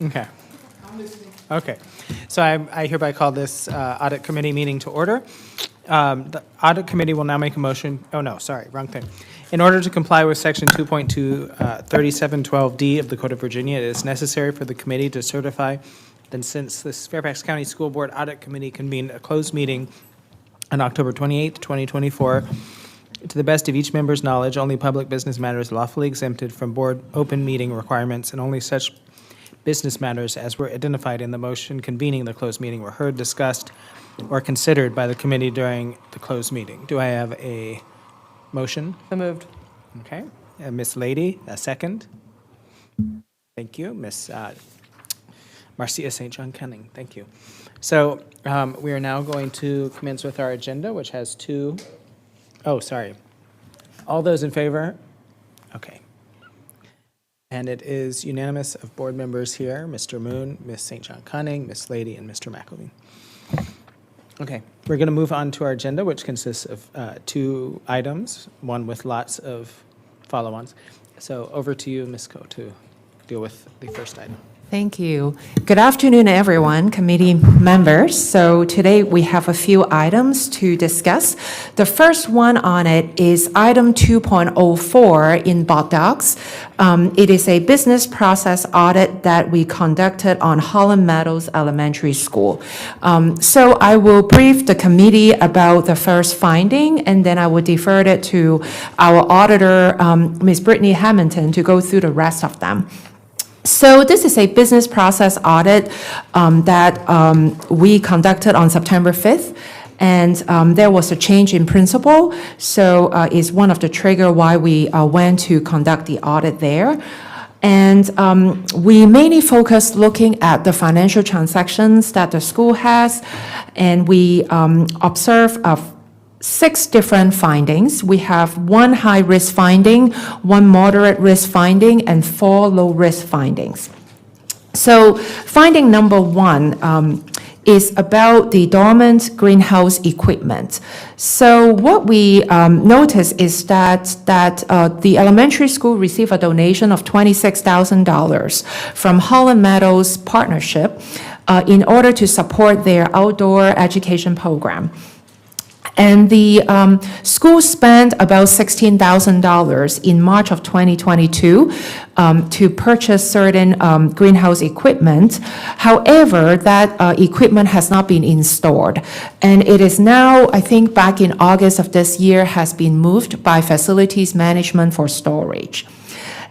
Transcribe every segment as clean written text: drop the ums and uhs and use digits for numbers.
Okay. Okay. So I hereby call this Audit Committee meeting to order. The Audit Committee will now make a motion, oh no, sorry, wrong thing. In order to comply with Section 2.2, 3712D of the Code of Virginia, it is necessary for the committee to certify that since this Fairfax County School Board Audit Committee convened a closed meeting on October 28, 2024, to the best of each member's knowledge, only public business matters lawfully exempted from board open meeting requirements and only such business matters as were identified in the motion convening the closed meeting were heard, discussed, or considered by the committee during the closed meeting. Do I have a motion? So moved. Okay. Ms. Lady, a second. Thank you. Ms. Marcia St. John Cunning, thank you. So we are now going to commence with our agenda, which has sorry. All those in favor? Okay. And it is unanimous of board members here, Mr. Moon, Ms. St. John Cunning, Ms. Lady, and Mr. McElveen. Okay, we're going to move on to our agenda, which consists of 2 items, one with lots of follow-ons. So over to you, Ms. Coe, to deal with the first item. Thank you. Good afternoon, everyone, committee members. So today we have a few items to discuss. The first one on it is item 2.04 in Board Docs. It is a business process audit that we conducted on Holland Meadows Elementary School. So I will brief the committee about the first finding, and then I will defer it to our auditor, Ms. Brittany Hamilton, to go through the rest of them. So this is a business process audit that we conducted on September 5th, and there was a change in principle, so it's one of the trigger why we went to conduct the audit there. And we mainly focused looking at the financial transactions that the school has, and we observed 6 different findings. We have 1 high-risk finding, 1 moderate risk finding, and 4 low-risk findings. So finding number 1 is about the dormant greenhouse equipment. So what we noticed is that the elementary school received a donation of $26,000 from Holland Meadows Partnership in order to support their outdoor education program. And the school spent about $16,000 in March of 2022 to purchase certain greenhouse equipment. However, that equipment has not been installed. And it is now, I think back in August of this year, has been moved by facilities management for storage.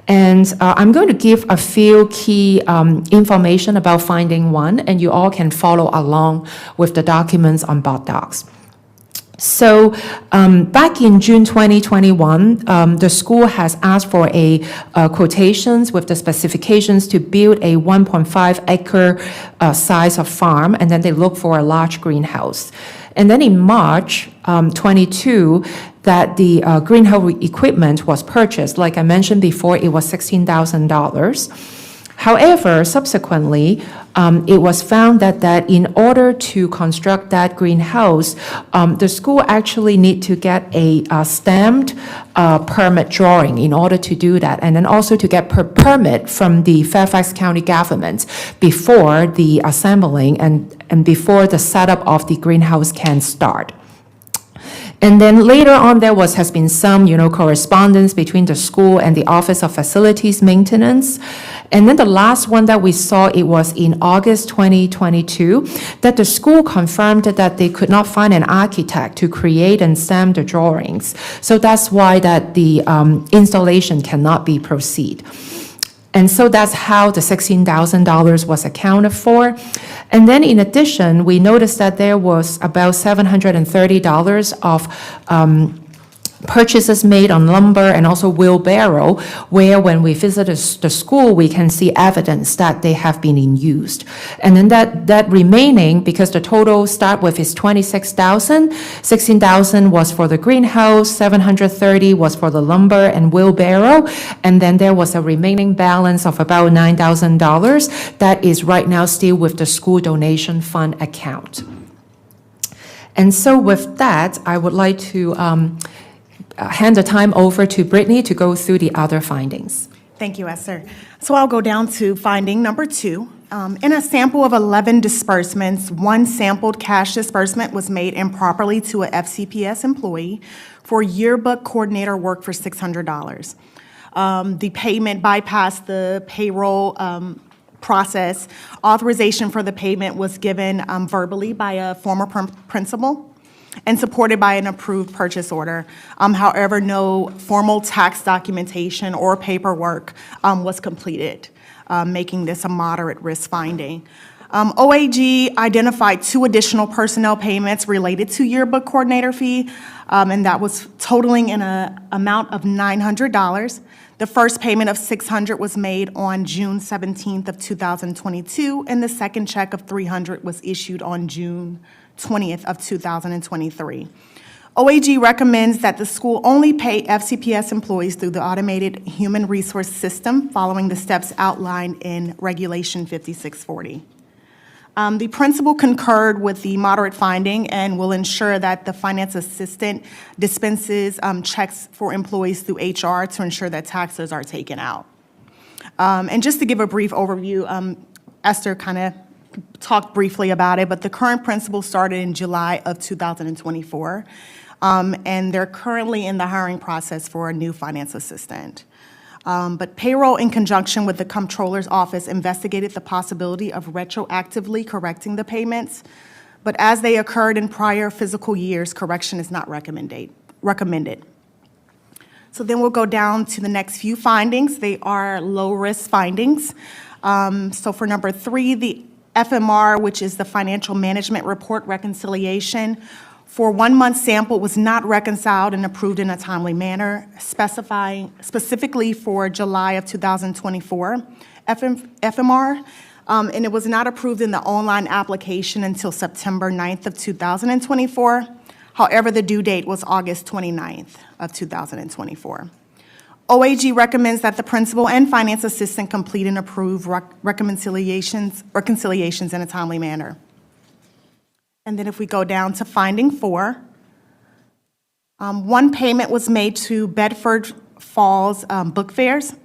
And I'm going to give a few key information about finding 1, and you all can follow along with the documents on Board Docs. So back in June 2021, the school has asked for a quotations with the specifications to build a 1.5 acre size of farm, and then they look for a large greenhouse. And then in March 22, that the greenhouse equipment was purchased. Like I mentioned before, it was $16,000. However, subsequently, it was found that in order to construct that greenhouse, the school actually need to get a stamped permit drawing in order to do that, and then also to get permit from the Fairfax County government before the assembling and before the setup of the greenhouse can start. And then later on, there has been some, correspondence between the school and the Office of Facilities Maintenance. And then the last one that we saw, it was in August 2022, that the school confirmed that they could not find an architect to create and stamp the drawings. So that's why that the installation cannot be proceed. And so that's how the $16,000 was accounted for. And then in addition, we noticed that there was about $730 of purchases made on lumber and also wheelbarrow, where when we visited the school, we can see evidence that they have been in use. And then that remaining, because the total start with is $26,000, $16,000 was for the greenhouse, $730 was for the lumber and wheelbarrow, and then there was a remaining balance of about $9,000 that is right now still with the school donation fund account. And so with that, I would like to hand the time over to Brittany to go through the other findings. Thank you, Esther. So I'll go down to finding number 2, In a sample of 11 disbursements, one sampled cash disbursement was made improperly to a FCPS employee for yearbook coordinator work for $600. The payment bypassed the payroll process. Authorization for the payment was given verbally by a former principal and supported by an approved purchase order. However, no formal tax documentation or paperwork was completed, making this a moderate risk finding. OAG identified 2 additional personnel payments related to yearbook coordinator fee, and that was totaling in an amount of $900. The first payment of $600 was made on June 17th of 2022, and the second check of $300 was issued on June 20th of 2023. OAG recommends that the school only pay FCPS employees through the automated human resource system following the steps outlined in Regulation 5640. The principal concurred with the moderate finding and will ensure that the finance assistant dispenses checks for employees through HR to ensure that taxes are taken out. And just to give a brief overview, Esther kind of talked briefly about it, but the current principal started in July of 2024, and they're currently in the hiring process for a new finance assistant. But payroll, in conjunction with the comptroller's office, investigated the possibility of retroactively correcting the payments. But as they occurred in prior fiscal years, correction is not recommended. So then we'll go down to the next few findings. They are low-risk findings. So for number 3, the FMR, which is the Financial Management Report Reconciliation, for 1 month sample was not reconciled and approved in a timely manner, specifying specifically for July of 2024 FMR, and it was not approved in the online application until September 9th of 2024. However, the due date was August 29th of 2024. OAG recommends that the principal and finance assistant complete and approve reconciliations in a timely manner. And then if we go down to finding 4, one payment was made to Bedford Falls Book Fairs,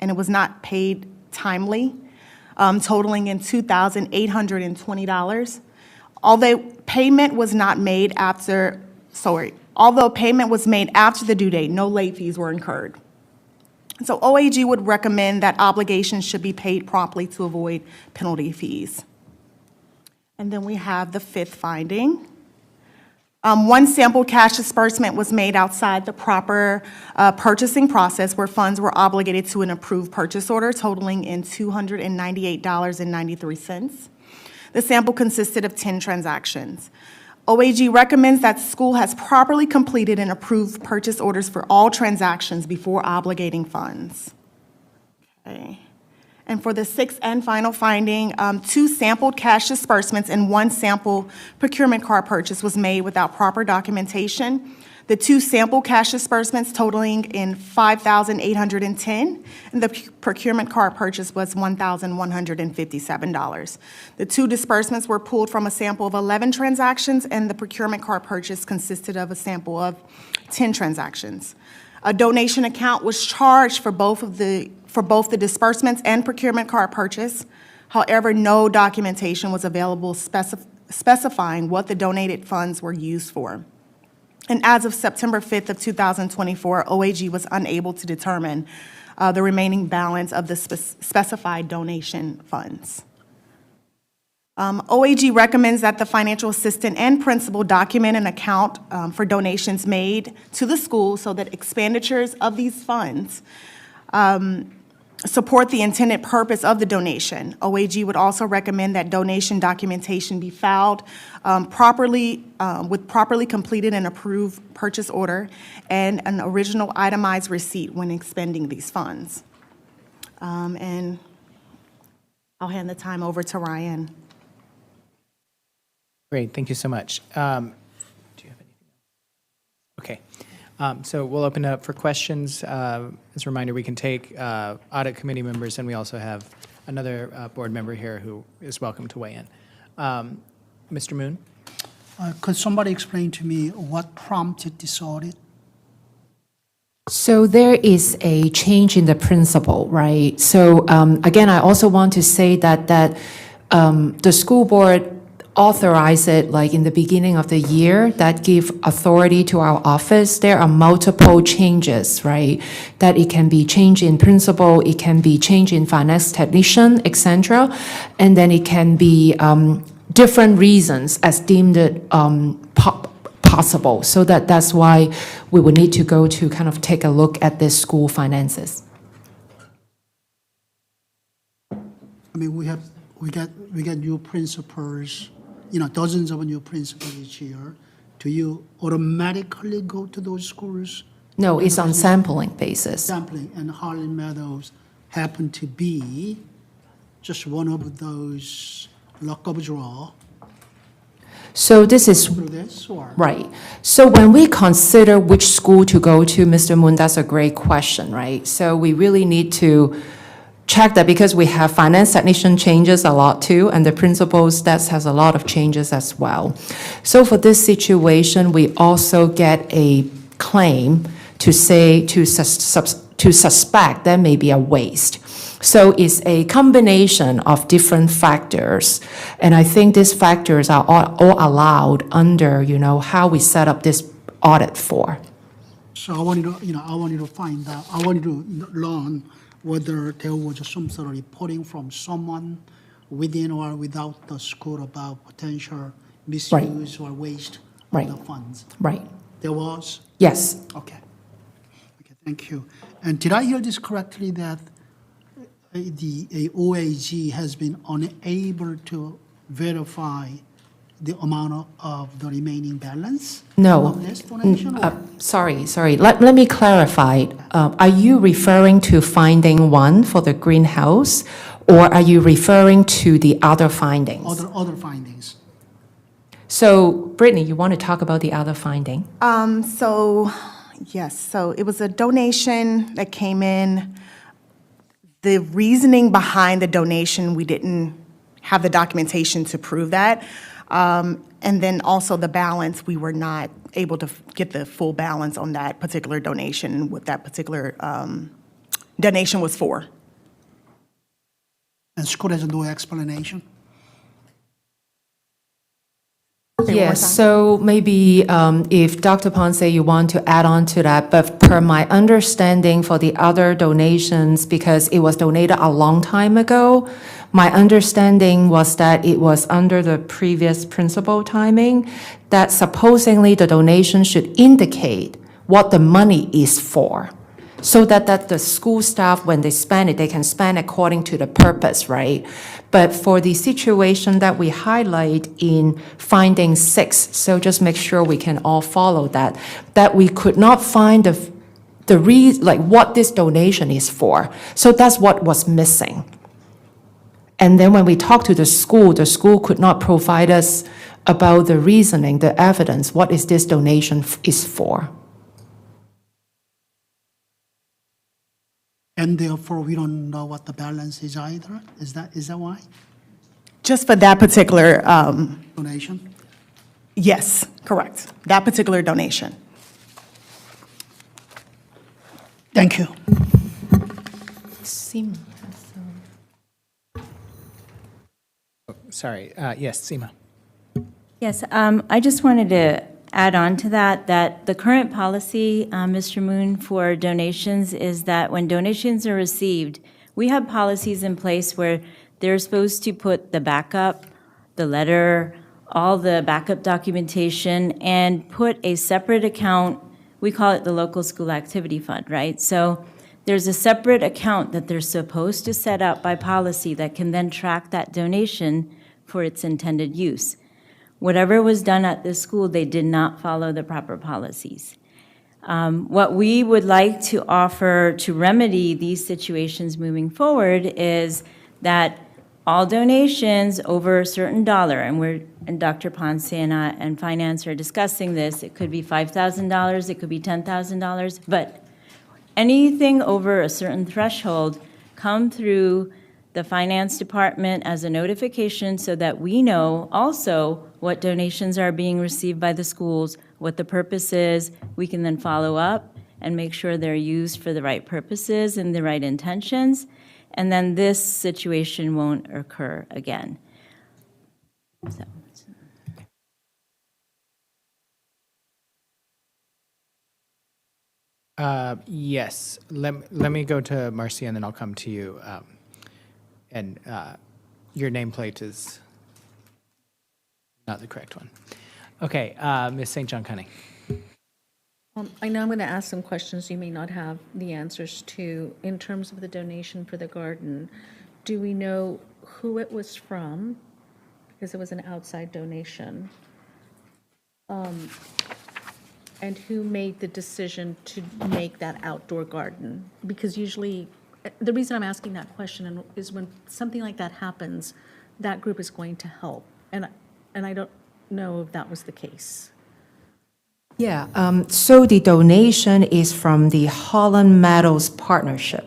and it was not paid timely, totaling in $2,820. Although payment was made after the due date, no late fees were incurred. So OAG would recommend that obligations should be paid promptly to avoid penalty fees. And then we have the 5th finding. One sample cash disbursement was made outside the proper purchasing process where funds were obligated to an approved purchase order totaling in $298.93. The sample consisted of 10 transactions. OAG recommends that school has properly completed and approved purchase orders for all transactions before obligating funds. Okay. And for the 6th and final finding, 2 sampled cash disbursements and 1 sample procurement card purchase was made without proper documentation. The 2 sample cash disbursements totaling in $5,810, and the procurement card purchase was $1,157. The 2 disbursements were pulled from a sample of 11 transactions, and the procurement card purchase consisted of a sample of 10 transactions. A donation account was charged for both the disbursements and procurement card purchase. However, no documentation was available specifying what the donated funds were used for. And as of September 5th of 2024, OAG was unable to determine the remaining balance of the specified donation funds. OAG recommends that the financial assistant and principal document an account for donations made to the school so that expenditures of these funds support the intended purpose of the donation. OAG would also recommend that donation documentation be filed properly with properly completed and approved purchase order and an original itemized receipt when expending these funds. And I'll hand the time over to Ryan. Great, thank you so much. Do you have anything else? Okay, so we'll open it up for questions. As a reminder, we can take audit committee members, and we also have another board member here who is welcome to weigh in. Mr. Moon? Could somebody explain to me what prompted this audit? So there is a change in the principle, right? So again, I also want to say that the school board authorized it like in the beginning of the year that give authority to our office. There are multiple changes, right? That it can be change in principle, it can be change in finance technician, etc. And then it can be different reasons as deemed possible. So that's why we would need to go to kind of take a look at the school finances. I mean, we get new principals, dozens of new principals each year. Do you automatically go to those schools No, it's on sampling basis. sampling? And Harlan Meadows happen to be just one of those luck of draw So this is through this, or? right. So when we consider which school to go to, Mr. Moon, that's a great question, right? So we really need to check that because we have finance technician changes a lot too, and the principal stats has a lot of changes as well. So for this situation, we also get a claim to say, to suspect there may be a waste. So it's a combination of different factors. And I think these factors are all allowed under, how we set up this audit for. So I wanted to find out, I wanted to learn whether there was some sort of reporting from someone within or without the school about potential misuse or waste Right. of the funds. Right. There was? Yes. Okay. Okay, thank you. And did I hear this correctly, that the OAG has been unable to verify the amount of the remaining balance? No. Of this donation? or- Sorry. Let me clarify. Are you referring to finding one for the greenhouse, or are you referring to the other findings? Other findings? So, Brittany, you want to talk about the other finding? So, yes, so it was a donation that came in. The reasoning behind the donation, we didn't have the documentation to prove that. And then also the balance, we were not able to get the full balance on that particular donation, and what that particular donation was for. And school has no explanation? Yes, so maybe if Dr. Ponce, you want to add on to that, but per my understanding for the other donations, because it was donated a long time ago, my understanding was that it was under the previous principal timing, that supposedly the donation should indicate what the money is for, so that the school staff, when they spend it, they can spend according to the purpose, right? But for the situation that we highlight in finding 6, so just make sure we can all follow that we could not find what this donation is for. So that's what was missing. And then when we talked to the school could not provide us about the reasoning, the evidence, what is this donation is for. And therefore, we don't know what the balance is either? Is that why? Just for that particular, Donation? yes, correct, that particular donation. Thank you. Sorry, yes, Seema. Yes, I just wanted to add on to that the current policy, Mr. Moon, for donations is that when donations are received, we have policies in place where they're supposed to put the backup, the letter, all the backup documentation, and put a separate account. We call it the local school activity fund, right? So there's a separate account that they're supposed to set up by policy that can then track that donation for its intended use. Whatever was done at this school, they did not follow the proper policies. What we would like to offer to remedy these situations moving forward is that all donations over a certain dollar, and Dr. Ponce and Finance are discussing this, it could be $5,000, it could be $10,000, but anything over a certain threshold come through the Finance Department as a notification so that we know also what donations are being received by the schools, what the purpose is. We can then follow up and make sure they're used for the right purposes and the right intentions, and then this situation won't occur again. So. Yes, let me go to Marcy, and then I'll come to you. And your nameplate is not the correct one. Okay, Ms. St. John Cunning. I know I'm going to ask some questions you may not have the answers to. In terms of the donation for the garden, do we know who it was from? Because it was an outside donation. And who made the decision to make that outdoor garden? Because usually, the reason I'm asking that question is when something like that happens, that group is going to help. And I don't know if that was the case. Yeah, so the donation is from the Holland Meadows Partnership.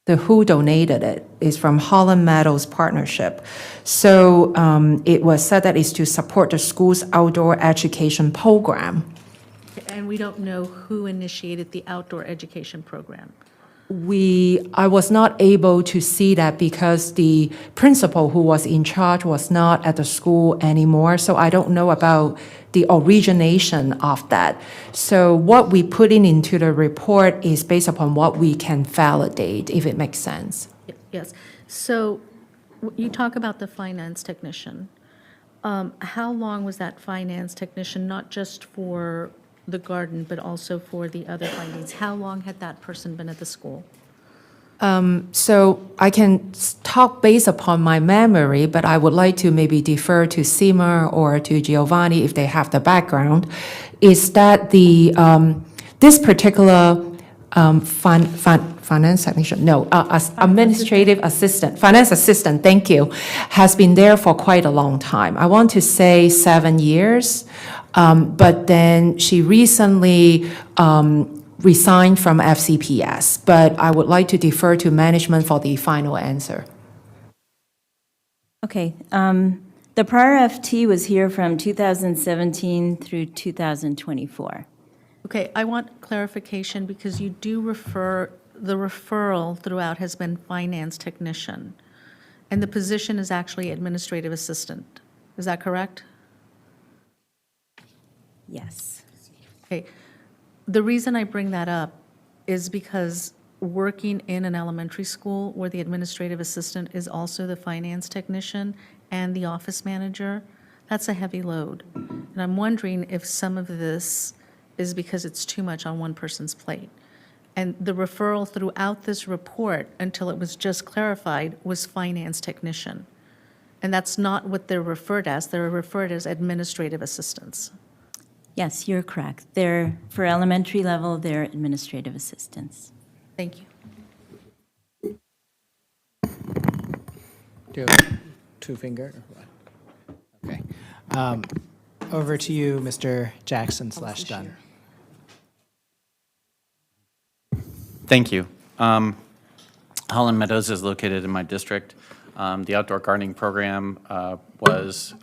The who donated it is from Holland Meadows Partnership. So it was said that it's to support the school's outdoor education program. And we don't know who initiated the outdoor education program. I was not able to see that because the principal who was in charge was not at the school anymore, so I don't know about the origination of that. So what we put into the report is based upon what we can validate, if it makes sense. Yes. So you talk about the finance technician. How long was that finance technician, not just for the garden, but also for the other findings? How long had that person been at the school? So I can talk based upon my memory, but I would like to maybe defer to Seema or to Giovanni if they have the background, is that this particular finance technician, no, administrative assistant, finance assistant, thank you, has been there for quite a long time. I want to say 7 years, but then she recently resigned from FCPS, but I would like to defer to management for the final answer. Okay, the prior FT was here from 2017 through 2024. Okay, I want clarification because you do the referral throughout has been finance technician, and the position is actually administrative assistant. Is that correct? Yes. Okay. The reason I bring that up is because working in an elementary school where the administrative assistant is also the finance technician and the office manager, that's a heavy load. And I'm wondering if some of this is because it's too much on one person's plate. And the referral throughout this report, until it was just clarified, was finance technician. And that's not what they're referred as. They're referred as administrative assistants. Yes, you're correct. They're, for elementary level, they're administrative assistants. Thank you. Do you have two finger? Or what? Okay. Over to you, Mr. Jackson / Dunn. Thank you. Holland Meadows is located in my district. The outdoor gardening program was,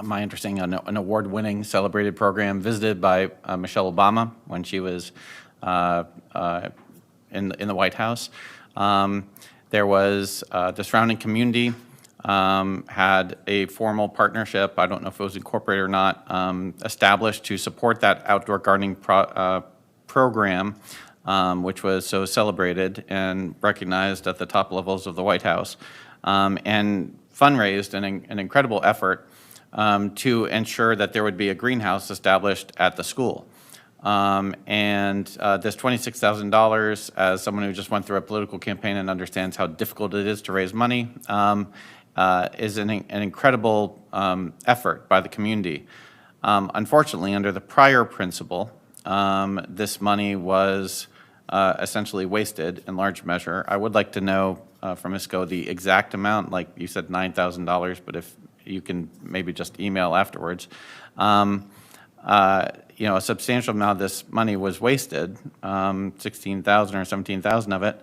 my understanding, an award-winning, celebrated program visited by Michelle Obama when she was in the White House. There was the surrounding community had a formal partnership, I don't know if it was incorporated or not, established to support that outdoor gardening program, which was so celebrated and recognized at the top levels of the White House, and fundraised an incredible effort to ensure that there would be a greenhouse established at the school. And this $26,000, as someone who just went through a political campaign and understands how difficult it is to raise money, is an incredible effort by the community. Unfortunately, under the prior principle, this money was essentially wasted in large measure. I would like to know from ISCO the exact amount, like you said $9,000, but if you can maybe just email afterwards. You know, a substantial amount of this money was wasted, 16,000 or 17,000 of it,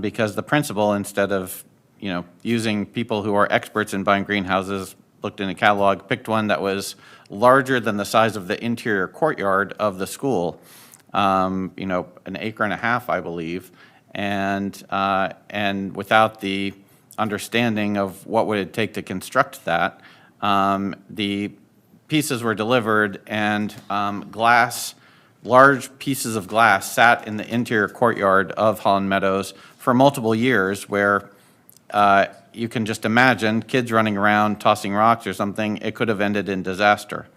because the principal, instead of, you know, using people who are experts in buying greenhouses, looked in a catalog, picked one that was larger than the size of the interior courtyard of the school, an acre and a half, I believe, and without the understanding of what would it take to construct that, the pieces were delivered, and large pieces of glass sat in the interior courtyard of Holland Meadows for multiple years, where you can just imagine kids running around tossing rocks or something. It could have ended in disaster.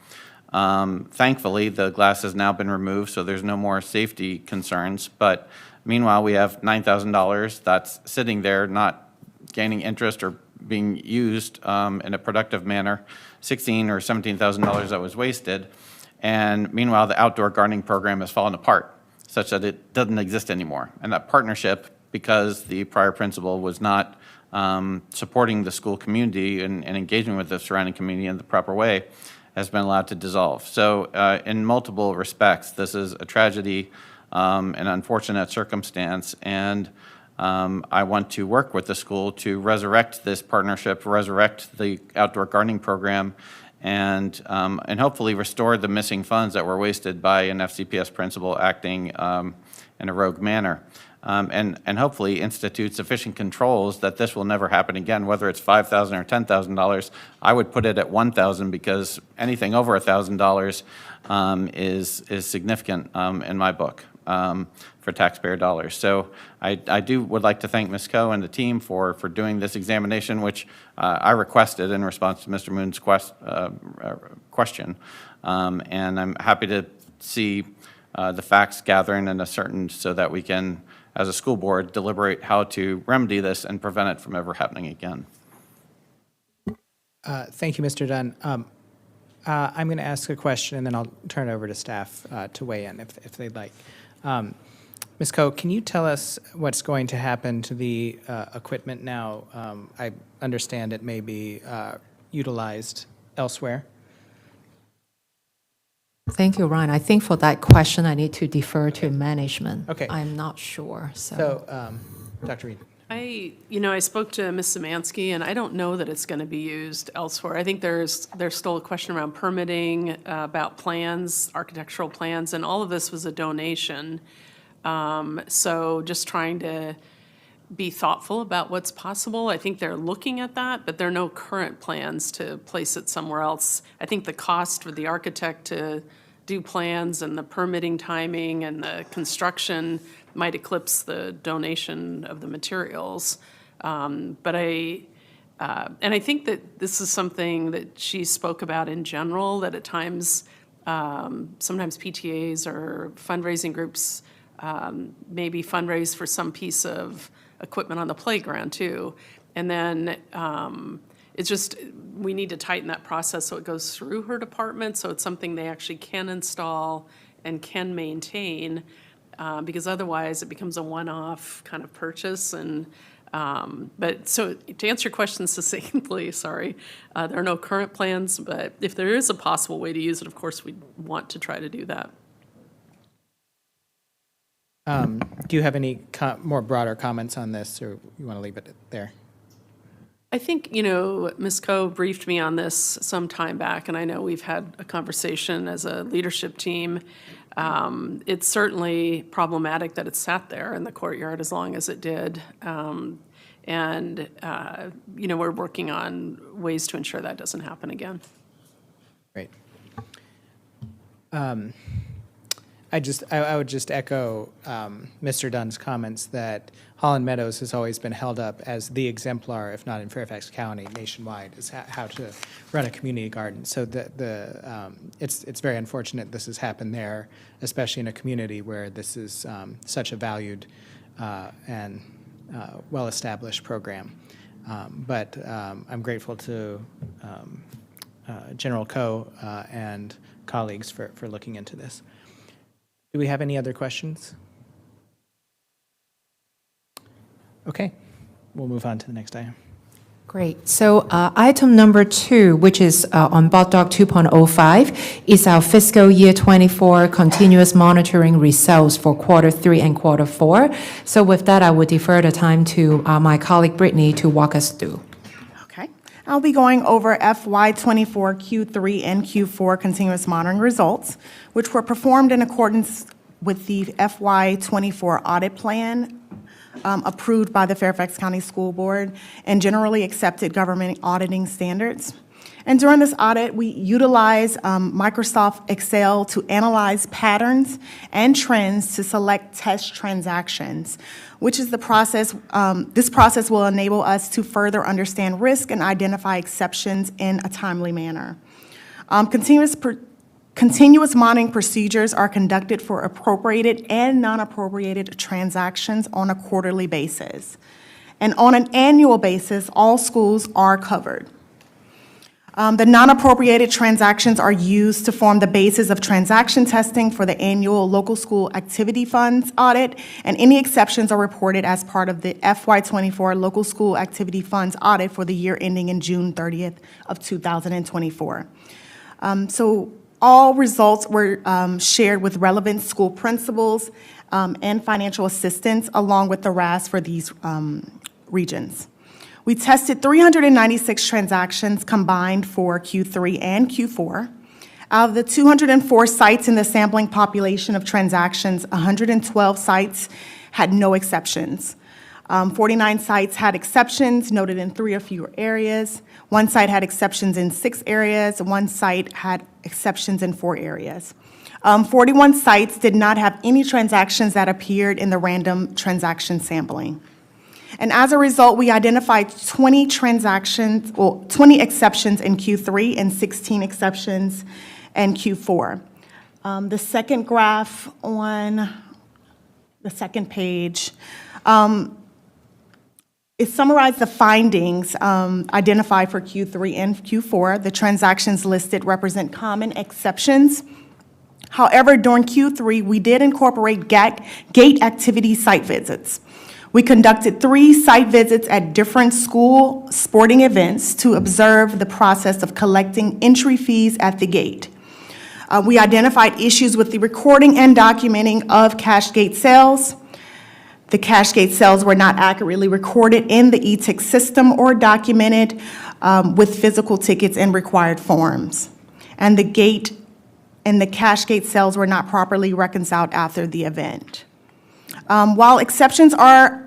Thankfully, the glass has now been removed, so there's no more safety concerns. But meanwhile, we have $9,000 that's sitting there, not gaining interest or being used in a productive manner, $16,000 or $17,000 that was wasted. And meanwhile, the outdoor gardening program has fallen apart, such that it doesn't exist anymore. And that partnership, because the prior principal was not supporting the school community and engaging with the surrounding community in the proper way, has been allowed to dissolve. So in multiple respects, this is a tragedy, an unfortunate circumstance, and I want to work with the school to resurrect this partnership, resurrect the outdoor gardening program, and hopefully restore the missing funds that were wasted by an FCPS principal acting in a rogue manner. And hopefully institute sufficient controls that this will never happen again, whether it's $5,000 or $10,000. I would put it at $1,000, because anything over $1,000 is significant in my book for taxpayer dollars. So I would like to thank Ms. Coe and the team for doing this examination, which I requested in response to Mr. Moon's question. And I'm happy to see the facts gathering and ascertained so that we can, as a school board, deliberate how to remedy this and prevent it from ever happening again. Thank you, Mr. Dunn. I'm going to ask a question, and then I'll turn it over to staff to weigh in if they'd like. Ms. Coe, can you tell us what's going to happen to the equipment now? I understand it may be utilized elsewhere. Thank you, Ryan. I think for that question, I need to defer to management. Okay. I'm not sure, so. So, Dr. Reed. I spoke to Ms. Szymanski, and I don't know that it's going to be used elsewhere. I think there's still a question around permitting, about plans, architectural plans, and all of this was a donation. So just trying to be thoughtful about what's possible. I think they're looking at that, but there are no current plans to place it somewhere else. I think the cost for the architect to do plans and the permitting timing and the construction might eclipse the donation of the materials. And I think that this is something that she spoke about in general, that at times, sometimes PTAs or fundraising groups maybe fundraise for some piece of equipment on the playground too. And then it's just, we need to tighten that process so it goes through her department, so it's something they actually can install and can maintain, because otherwise it becomes a one-off kind of purchase. And but so to answer your question succinctly, sorry, there are no current plans, but if there is a possible way to use it, of course, we'd want to try to do that. Do you have any more broader comments on this, or you want to leave it there? I think, Ms. Coe briefed me on this some time back, and I know we've had a conversation as a leadership team. It's certainly problematic that it sat there in the courtyard as long as it did. We're working on ways to ensure that doesn't happen again. Great. I would just echo Mr. Dunn's comments that Holland Meadows has always been held up as the exemplar, if not in Fairfax County, nationwide, as how to run a community garden. So it's very unfortunate this has happened there, especially in a community where this is such a valued and well-established program. But I'm grateful to General Coe and colleagues for looking into this. Do we have any other questions? Okay, we'll move on to the next item. Great. So item number 2, which is on Board Doc 2.05, is our fiscal year 24 continuous monitoring results for quarter 3 and quarter 4. So with that, I would defer the time to my colleague Brittany to walk us through. Okay. I'll be going over FY24 Q3 and Q4 continuous monitoring results, which were performed in accordance with the FY24 audit plan approved by the Fairfax County School Board and generally accepted government auditing standards. And during this audit, we utilize Microsoft Excel to analyze patterns and trends to select test transactions, which is the process. This process will enable us to further understand risk and identify exceptions in a timely manner. Continuous monitoring procedures are conducted for appropriated and non-appropriated transactions on a quarterly basis. And on an annual basis, all schools are covered. The non-appropriated transactions are used to form the basis of transaction testing for the annual local school activity funds audit, and any exceptions are reported as part of the FY24 local school activity funds audit for the year ending in June 30th of 2024. So all results were shared with relevant school principals and financial assistants, along with the RAS for these regions. We tested 396 transactions combined for Q3 and Q4. Out of the 204 sites in the sampling population of transactions, 112 sites had no exceptions. 49 sites had exceptions noted in 3 or fewer areas. 1 site had exceptions in 6 areas. 1 site had exceptions in 4 areas. 41 sites did not have any transactions that appeared in the random transaction sampling. And as a result, we identified 20 exceptions in Q3 and 16 exceptions in Q4. The second graph on the second page, it summarized the findings identified for Q3 and Q4. The transactions listed represent common exceptions. However, during Q3, we did incorporate gate activity site visits. We conducted 3 site visits at different school sporting events to observe the process of collecting entry fees at the gate. We identified issues with the recording and documenting of cash gate sales. The cash gate sales were not accurately recorded in the e-tick system or documented with physical tickets and required forms. And the cash gate sales were not properly reconciled after the event. While exceptions are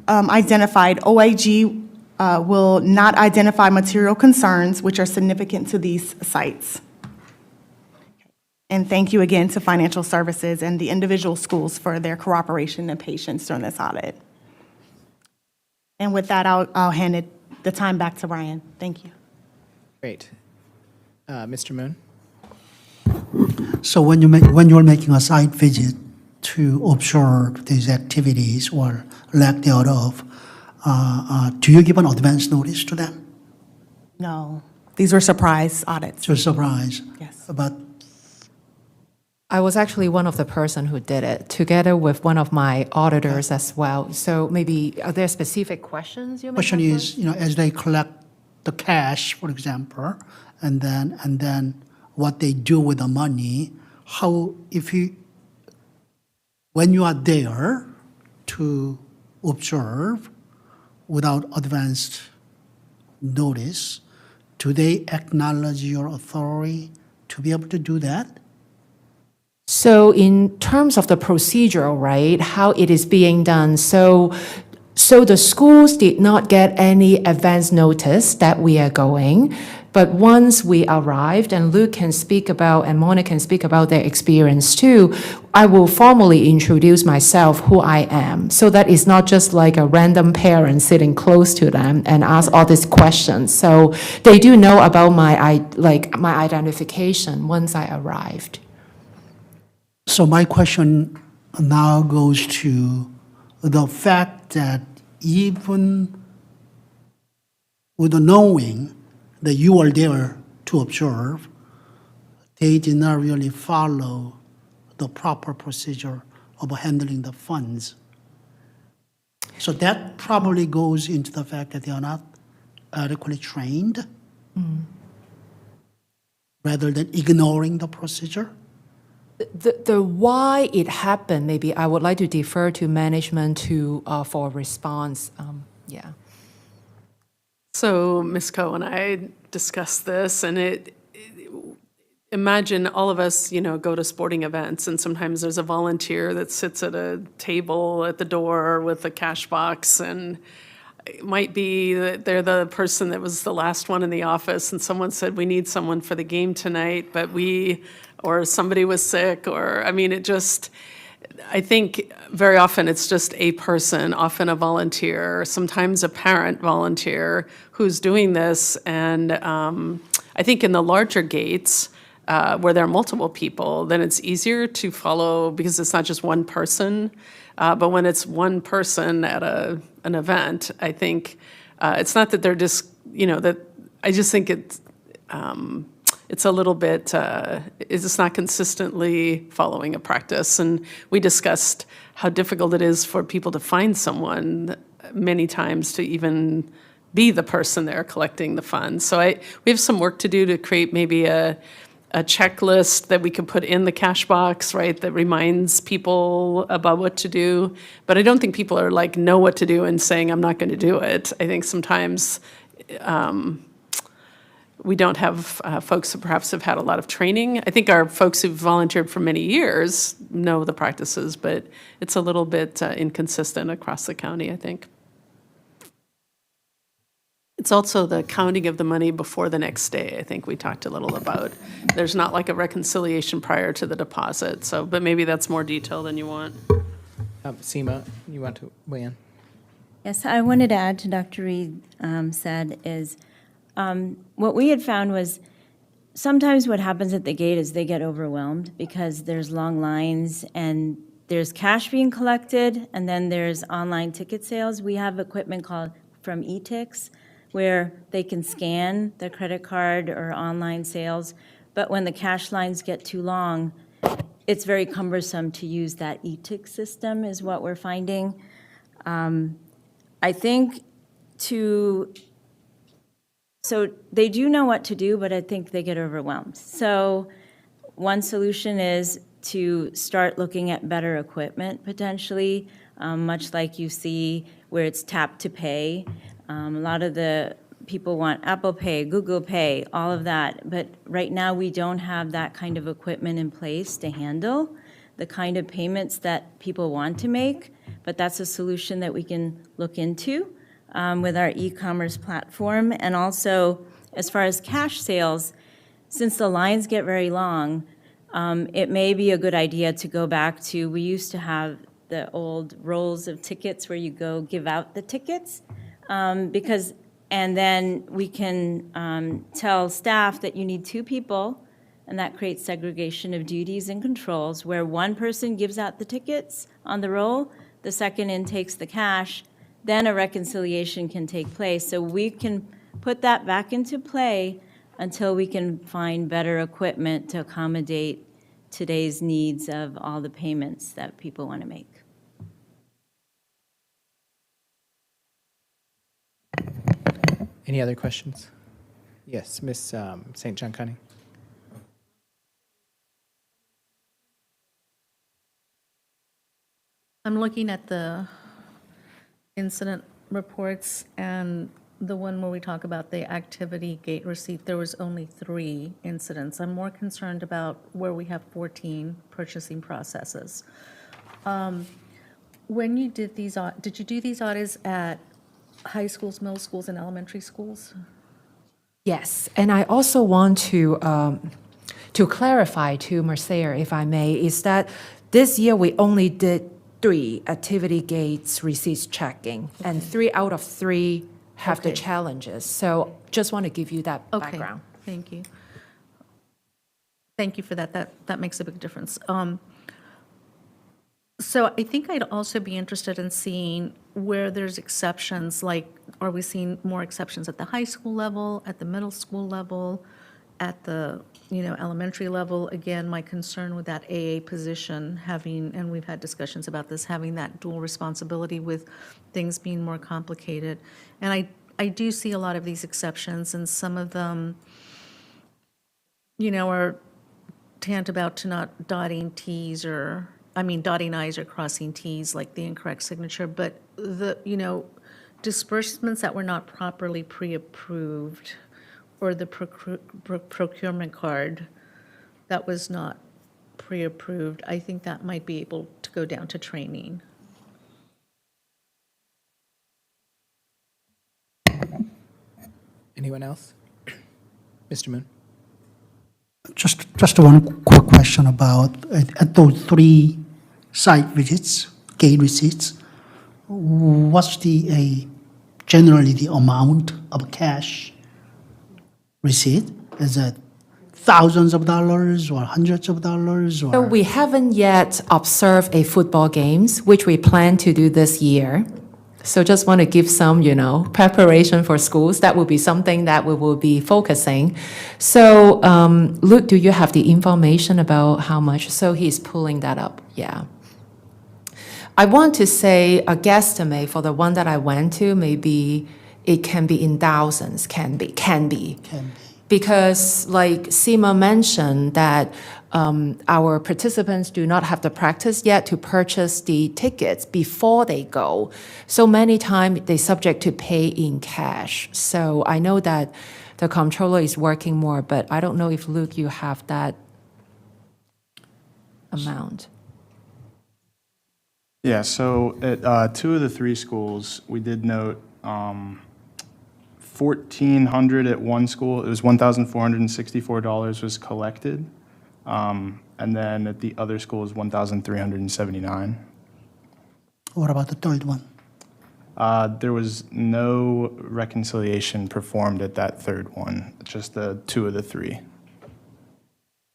identified, OIG will not identify material concerns which are significant to these sites. And thank you again to Financial Services and the individual schools for their cooperation and patience during this audit. And with that, I'll hand the time back to Ryan. Thank you. Great. Mr. Moon? So when you're making a site visit to observe these activities or lack thereof, do you give an advance notice to them? No, these were surprise audits. To surprise? Yes. But I was actually one of the person who did it, together with one of my auditors as well. So maybe, are there specific questions you may question have? is, as they collect the cash, for example, and then what they do with the money, when you are there to observe without advanced notice, do they acknowledge your authority to be able to do that? So in terms of the procedural, right, how it is being done, so the schools did not get any advance notice that we are going, but once we arrived, and Luke can speak about, and Monica can speak about their experience too, I will formally introduce myself, who I am, so that it's not just like a random parent sitting close to them and ask all these questions. So they do know about my identification once I arrived. So my question now goes to the fact that even with the knowing that you are there to observe, they did not really follow the proper procedure of handling the funds. So that probably goes into the fact that they are not adequately trained, rather than ignoring the procedure. The why it happened, maybe I would like to defer to management for a response. Yeah. So Ms. Coe and I discussed this, and imagine all of us, go to sporting events, and sometimes there's a volunteer that sits at a table at the door with a cash box, and it might be that they're the person that was the last one in the office, and someone said, we need someone for the game tonight, or somebody was sick, I think very often it's just a person, often a volunteer, sometimes a parent volunteer who's doing this. And I think in the larger gates, where there are multiple people, then it's easier to follow because it's not just one person. But when it's one person at an event, I think it's not that they're just, I just think it's a little bit, it's just not consistently following a practice. And we discussed how difficult it is for people to find someone many times to even be the person there collecting the funds. So we have some work to do to create maybe a checklist that we could put in the cash box, right, that reminds people about what to do. But I don't think people are know what to do and saying, I'm not going to do it. I think sometimes we don't have folks who perhaps have had a lot of training. I think our folks who've volunteered for many years know the practices, but it's a little bit inconsistent across the county, I think. It's also the counting of the money before the next day, I think we talked a little about. There's not like a reconciliation prior to the deposit, but maybe that's more detail than you want. Seema, you want to weigh in? Yes, I wanted to add to Dr. Reed said is, what we had found was sometimes what happens at the gate is they get overwhelmed because there's long lines and there's cash being collected and then there's online ticket sales. We have equipment called from eTix where they can scan their credit card or online sales, but when the cash lines get too long, it's very cumbersome to use that eTix system is what we're finding. I think so they do know what to do, but I think they get overwhelmed. So one solution is to start looking at better equipment potentially, much like you see where it's tap to pay. A lot of the people want Apple Pay, Google Pay, all of that. But right now we don't have that kind of equipment in place to handle the kind of payments that people want to make. But that's a solution that we can look into with our e-commerce platform. And also, as far as cash sales, since the lines get very long, it may be a good idea to go back to, we used to have the old rolls of tickets where you go give out the tickets, and then we can tell staff that you need 2 people, and that creates segregation of duties and controls, where one person gives out the tickets on the roll, the second in takes the cash, then a reconciliation can take place. So we can put that back into play until we can find better equipment to accommodate today's needs of all the payments that people want to make. Any other questions? Yes, Ms. St. John Cunning. I'm looking at the incident reports and the one where we talk about the activity gate receipt, there was only 3 incidents. I'm more concerned about where we have 14 purchasing processes. When you did these, did you do these audits at high schools, middle schools, and elementary schools? Yes, and I also want to clarify to Mercer, if I may, is that this year we only did 3 activity gates receipts checking, and 3 out of 3 have the Okay. challenges. So just want to give you that Okay, background. thank you. Thank you for that. That makes a big difference. So I think I'd also be interested in seeing where there's exceptions, like, are we seeing more exceptions at the high school level, at the middle school level, at the, elementary level? Again, my concern with that AA position having, and we've had discussions about this, having that dual responsibility with things being more complicated. And I do see a lot of these exceptions, and some of them, are tantamount to not dotting Ts dotting Is or crossing Ts, like the incorrect signature, but disbursements that were not properly pre-approved, or the procurement card that was not pre-approved, I think that might be able to go down to training. Anyone else? Mr. Moon? Just one quick question about, at those 3 site visits, gate receipts, what's generally the amount of cash receipt? Is it thousands of dollars or hundreds of dollars or? So we haven't yet observed a football games, which we plan to do this year. So just want to give some, preparation for schools. That will be something that we will be focusing. So, Luke, do you have the information about how much? So he's pulling that up, yeah. I want to say a guesstimate for the one that I went to, maybe it can be in thousands, can be. Because like Seema mentioned that our participants do not have the practice yet to purchase the tickets before they go. So many times they subject to pay in cash. So I know that the comptroller is working more, but I don't know if Luke, you have that amount. Yeah, so at 2 of the 3 schools, we did note 1,400 at one school. It was $1,464 was collected. And then at the other school is $1,379. What about the third one? There was no reconciliation performed at that third one, just the 2 of the 3.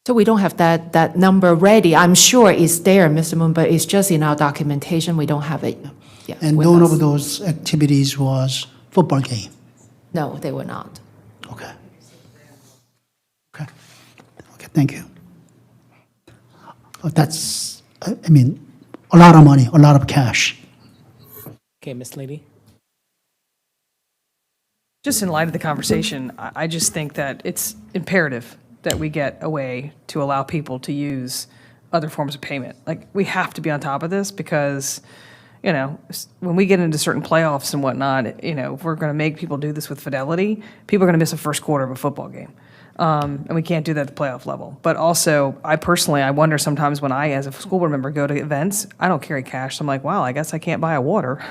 So we don't have that number ready. I'm sure it's there, Mr. Moon, but it's just in our documentation. We don't have it yet And with none us. of those activities was football game? No, they were not. Okay. Okay, thank you. That's, I mean, a lot of money, a lot of cash. Okay, Ms. Lady? Just in light of the conversation, I just think that it's imperative that we get a way to allow people to use other forms of payment. Like, we have to be on top of this because, when we get into certain playoffs and whatnot, if we're going to make people do this with fidelity, people are going to miss a first quarter of a football game. And we can't do that at the playoff level. But also, I wonder sometimes when I, as a school board member, go to events, I don't carry cash. So I'm like, wow, I guess I can't buy a water.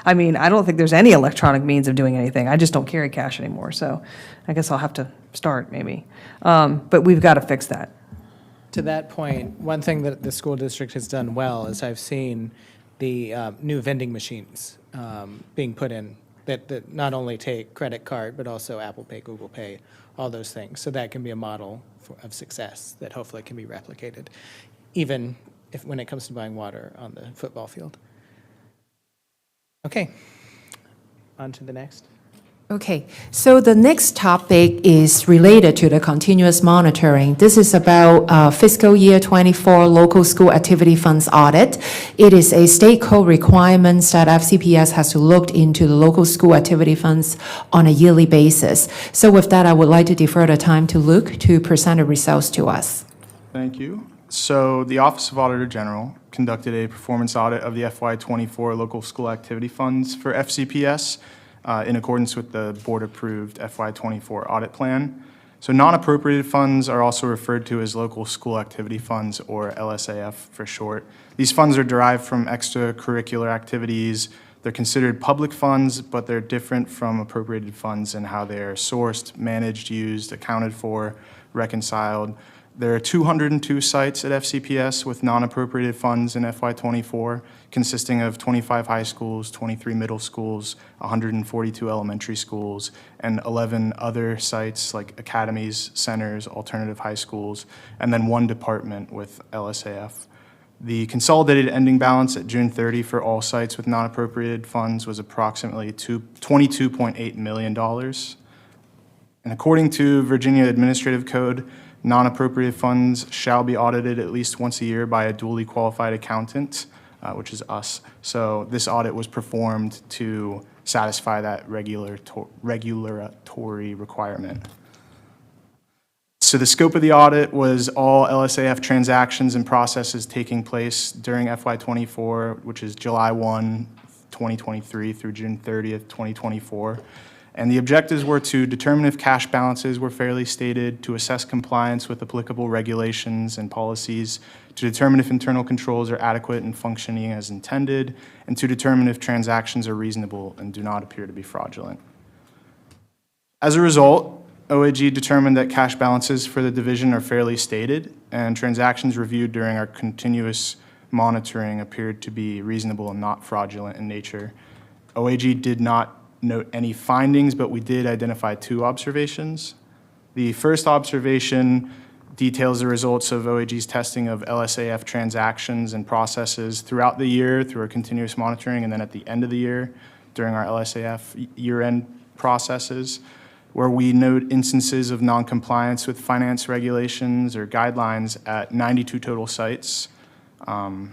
I mean, I don't think there's any electronic means of doing anything. I just don't carry cash anymore. So I guess I'll have to start maybe. But we've got to fix that. To that point, one thing that the school district has done well is I've seen the new vending machines being put in that not only take credit card, but also Apple Pay, Google Pay, all those things. So that can be a model of success that hopefully can be replicated, even when it comes to buying water on the football field. Okay, on to the next. Okay, so the next topic is related to the continuous monitoring. This is about fiscal year 24 local school activity funds audit. It is a state code requirements that FCPS has to look into the local school activity funds on a yearly basis. So with that, I would like to defer the time to Luke to present the results to us. Thank you. So the Office of Auditor General conducted a performance audit of the FY24 local school activity funds for FCPS. In accordance with the board-approved FY24 audit plan. So non-appropriated funds are also referred to as local school activity funds, or LSAF for short. These funds are derived from extracurricular activities. They're considered public funds, but they're different from appropriated funds in how they're sourced, managed, used, accounted for, reconciled. There are 202 sites at FCPS with non-appropriated funds in FY24, consisting of 25 high schools, 23 middle schools, 142 elementary schools, and 11 other sites like academies, centers, alternative high schools, and then 1 department with LSAF. The consolidated ending balance at June 30 for all sites with non-appropriated funds was approximately $22.8 million. And according to Virginia Administrative Code, non-appropriated funds shall be audited at least once a year by a duly qualified accountant, which is us. So this audit was performed to satisfy that regulatory requirement. So the scope of the audit was all LSAF transactions and processes taking place during FY24, which is July 1, 2023 through June 30th, 2024. And the objectives were to determine if cash balances were fairly stated, to assess compliance with applicable regulations and policies, to determine if internal controls are adequate and functioning as intended, and to determine if transactions are reasonable and do not appear to be fraudulent. As a result, OAG determined that cash balances for the division are fairly stated, and transactions reviewed during our continuous monitoring appeared to be reasonable and not fraudulent in nature. OAG did not note any findings, but we did identify 2 observations. The first observation details the results of OAG's testing of LSAF transactions and processes throughout the year through our continuous monitoring, and then at the end of the year during our LSAF year-end processes, where we note instances of noncompliance with finance regulations or guidelines at 92 total sites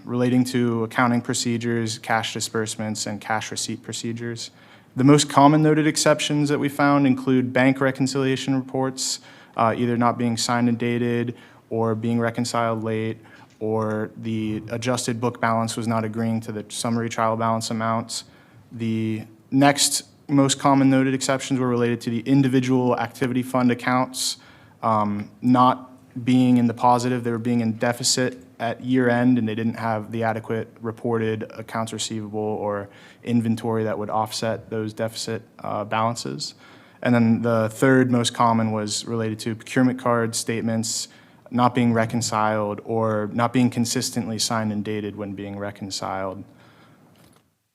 relating to accounting procedures, cash disbursements, and cash receipt procedures. The most common noted exceptions that we found include bank reconciliation reports, either not being signed and dated or being reconciled late, or the adjusted book balance was not agreeing to the summary trial balance amounts. The next most common noted exceptions were related to the individual activity fund accounts not being in the positive. They were being in deficit at year end, and they didn't have the adequate reported accounts receivable or inventory that would offset those deficit balances. And then the third most common was related to procurement card statements not being reconciled or not being consistently signed and dated when being reconciled.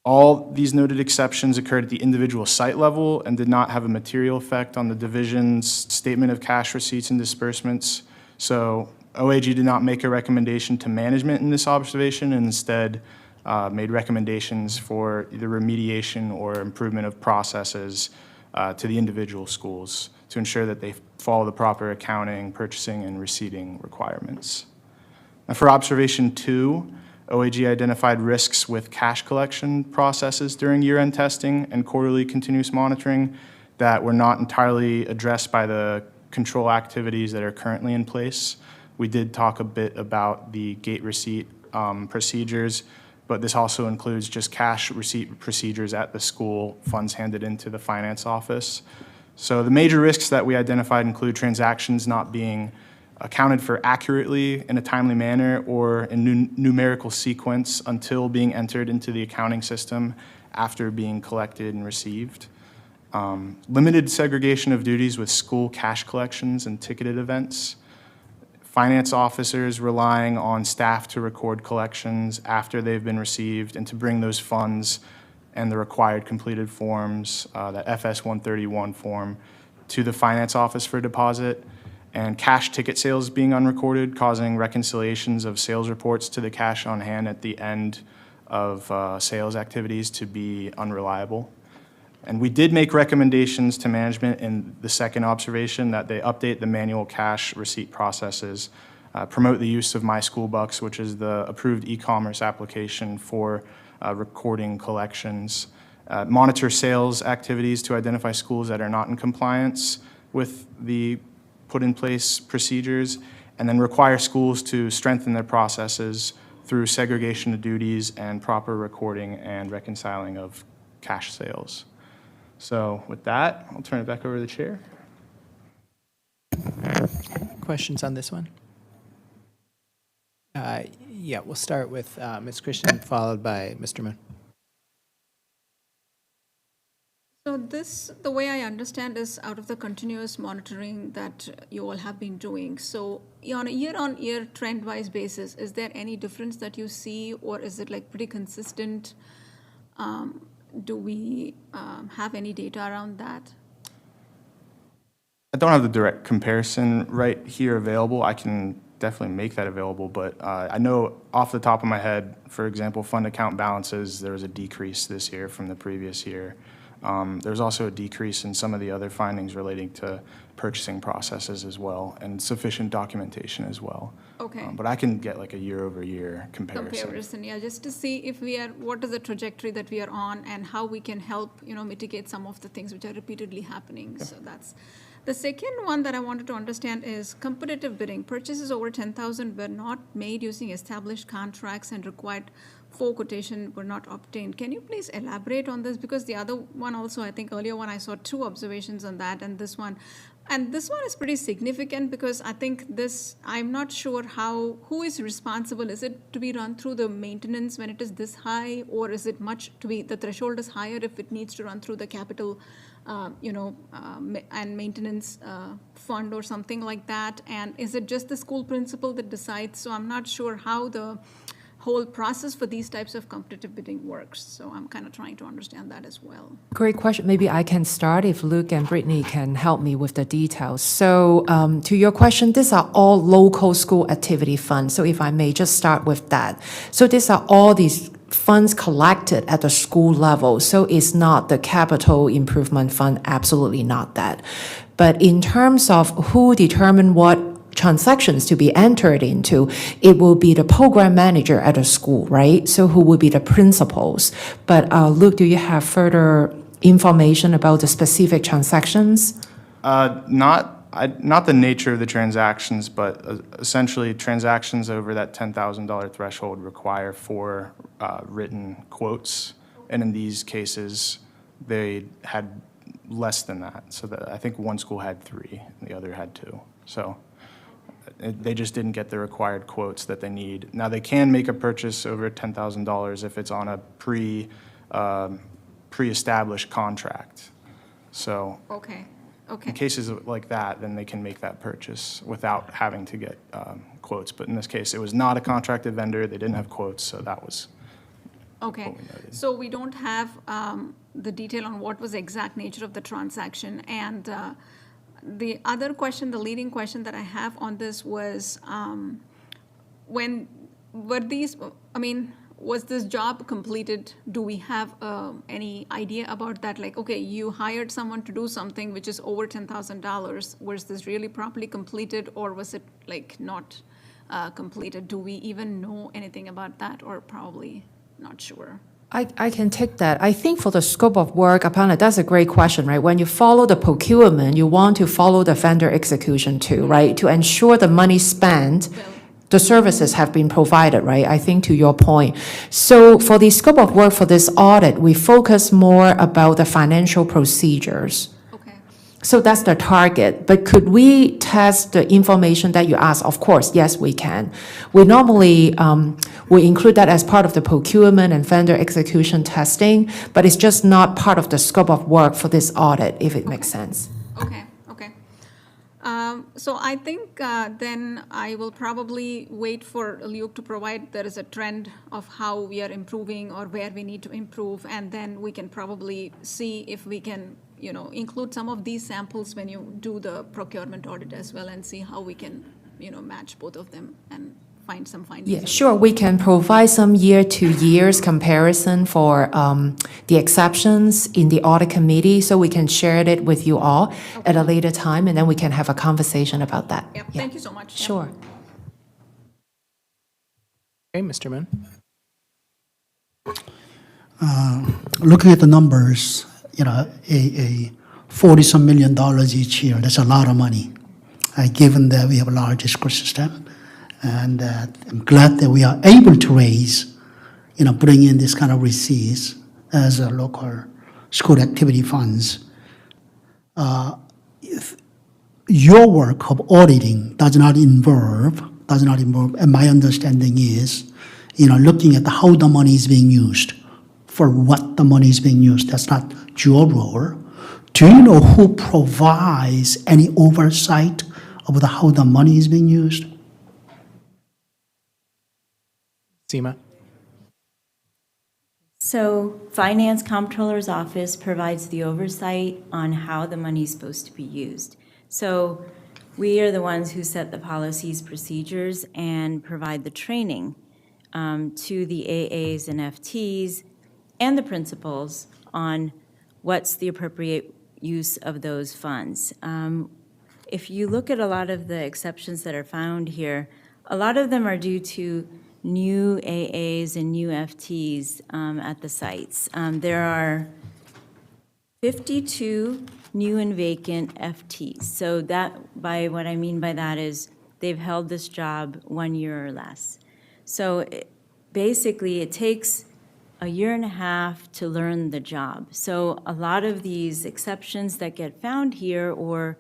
All these noted exceptions occurred at the individual site level and did not have a material effect on the division's statement of cash receipts and disbursements. So OAG did not make a recommendation to management in this observation, and instead made recommendations for either remediation or improvement of processes to the individual schools to ensure that they follow the proper accounting, purchasing, and receipting requirements. Now for observation 2, OAG identified risks with cash collection processes during year-end testing and quarterly continuous monitoring that were not entirely addressed by the control activities that are currently in place. We did talk a bit about the gate receipt procedures, but this also includes just cash receipt procedures at the school, funds handed into the finance office. So the major risks that we identified include transactions not being accounted for accurately in a timely manner or in numerical sequence until being entered into the accounting system after being collected and received. Limited segregation of duties with school cash collections and ticketed events. Finance officers relying on staff to record collections after they've been received and to bring those funds and the required completed forms, that FS 131 form, to the finance office for deposit. And cash ticket sales being unrecorded, causing reconciliations of sales reports to the cash on hand at the end of sales activities to be unreliable. And we did make recommendations to management in the second observation that they update the manual cash receipt processes, promote the use of MySchoolBucks, which is the approved e-commerce application for recording collections, monitor sales activities to identify schools that are not in compliance with the put in place procedures, and then require schools to strengthen their processes through segregation of duties and proper recording and reconciling of cash sales. So with that, I'll turn it back over to the chair. Questions on this one? Yeah, we'll start with Ms. Christian, followed by Mr. Moon. So this, the way I understand, is out of the continuous monitoring that you all have been doing. So on a year-on-year trend-wise basis, is there any difference that you see, or is it like pretty consistent? Do we have any data around that? I don't have the direct comparison right here available. I can definitely make that available, but I know off the top of my head, for example, fund account balances, there was a decrease this year from the previous year. There's also a decrease in some of the other findings relating to purchasing processes as well, and sufficient documentation as well. Okay. But I can get like a year-over-year comparison. Yeah, just to see if we are, what is the trajectory that we are on, and how we can help, mitigate some of the things which are repeatedly happening. Okay. So that's the second one that I wanted to understand is competitive bidding. Purchases over 10,000 were not made using established contracts and required 4 quotation were not obtained. Can you please elaborate on this? Because the other one also, I think earlier one, I saw 2 observations on that, and this one is pretty significant because I think this, I'm not sure who is responsible. Is it to be run through the maintenance when it is this high, or is it the threshold is higher if it needs to run through the capital, and maintenance fund or something like that? And is it just the school principal that decides? So I'm not sure how the whole process for these types of competitive bidding works. So I'm kind of trying to understand that as well. Great question. Maybe I can start if Luke and Brittany can help me with the details. So to your question, these are all local school activity funds. So if I may just start with that. So these are all these funds collected at the school level. So it's not the capital improvement fund, absolutely not that. But in terms of who determine what transactions to be entered into, it will be the program manager at the school, right? So who will be the principals? But Luke, do you have further information about the specific transactions? Not the nature of the transactions, but essentially transactions over that $10,000 threshold require 4 written quotes. And in these cases, they had less than that. So I think one school had 3, and the other had 2. So they just didn't get the required quotes that they need. Now, they can make a purchase over $10,000 if it's on a pre-established contract. So Okay. in cases like that, then they can make that purchase without having to get quotes. But in this case, it was not a contracted vendor. They didn't have quotes, so that was Okay, what we noted. so we don't have the detail on what was the exact nature of the transaction. And the other question, the leading question that I have on this was, was this job completed? Do we have any idea about that? Like, okay, you hired someone to do something which is over $10,000. Was this really properly completed, or was it like not completed? Do we even know anything about that, or probably not sure? I can take that. I think for the scope of work, Aparna, that's a great question, right? When you follow the procurement, you want to follow the vendor execution too, right? To ensure the money spent, the services have been provided, right? I think to your point. So for the scope of work for this audit, we focus more about the financial procedures. Okay. So that's the target. But could we test the information that you asked? Of course, yes, we can. We normally we include that as part of the procurement and vendor execution testing, but it's just not part of the scope of work for this audit, if it makes sense. Okay, okay. So I think then I will probably wait for Luke to provide, there is a trend of how we are improving or where we need to improve, and then we can probably see if we can, include some of these samples when you do the procurement audit as well, and see how we can, match both of them and find some findings. Yeah, sure. We can provide some year-to-years comparison for the exceptions in the audit committee, so we can share it with you all at a later time, and then we can have a conversation about that. Yep, Yeah. thank you so much. Yep. Sure. Okay, Mr. Moon? Looking at the numbers, a $40-some million each year, that's a lot of money, given that we have a large school system. And I'm glad that we are able to raise, bring in this kind of receipts as a local school activity funds. If your work of auditing does not involve, and my understanding is, looking at how the money is being used, for what the money is being used. That's not your role. Do you know who provides any oversight of how the money is being used? Seema? So Finance Comptroller's Office provides the oversight on how the money is supposed to be used. So we are the ones who set the policies, procedures, and provide the training to the AAs and FTs and the principals on what's the appropriate use of those funds. If you look at a lot of the exceptions that are found here, a lot of them are due to new AAs and new FTs at the sites. There are 52 new and vacant FTs. So what I mean by that is they've held this job 1 year or less. So basically, it takes a year and a half to learn the job. So a lot of these exceptions that get found here, or